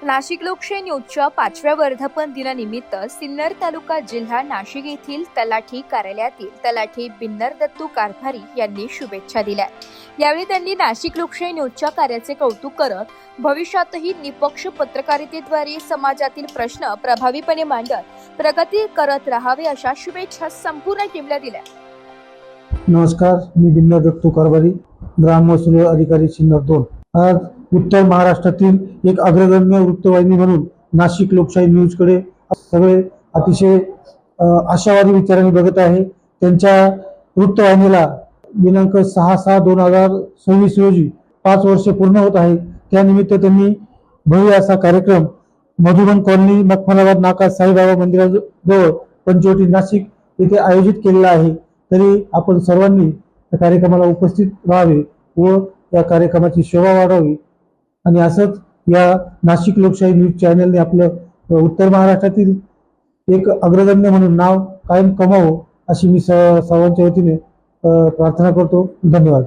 नाशिक लोकशाही न्यूजच्या 5व्या वर्धापन दिनानिमित्त सिन्नर तालुका जिल्हा नाशिक येथील तलाठी कार्यालयातील तलाठी बिन्नर दत्तू कारभारी यांनी शुभेच्छा दिल्या। यावेळी त्यांनी नाशिक लोकशाही न्यूजच्या कार्याचे कौतुक करत भविष्यातही निपक्ष पत्रकारितेद्वारे समाजातील प्रश्न प्रभावीपणे मांडत प्रगती करत राहावे अशा शुभेच्छा संपूर्ण टीमला दिल्या। नमस्कार, मी बिन्नर दत्तू कारभारी, ग्राम महसूल अधिकारी सिन्नर 2। आज उत्तर महाराष्ट्रातील एक अग्रगण्य वृत्तवाहिनी म्हणून नाशिक लोकशाही न्यूजकडे सगळे अतिशय आशावादी विचारांनी बघत आहे। त्यांच्या वृत्तवाहिनीला दिनांक 6/6/2026 रोजी 5 वर्षे पूर्ण होत आहे। त्यानिमित्त त्यांनी भव्य असा कार्यक्रम मधुबन कॉलनी, मखमलाबाद नाका, साईबाबा मंदिराजवळ पंचवटी नाशिक येथे आयोजित केलेला आहे। तरी आपण सर्वांनी या कार्यक्रमाला उपस्थित राहावे व या कार्यक्रमाची शोभा वाढवावी आणि असंच या नाशिक लोकशाही न्यूज चॅनलने आपलं उत्तर महाराष्ट्रातील एक अग्रगण्य म्हणून नाव कायम कमावं अशी मी सर्वांच्या वतीने प्रार्थना करतो। धन्यवाद।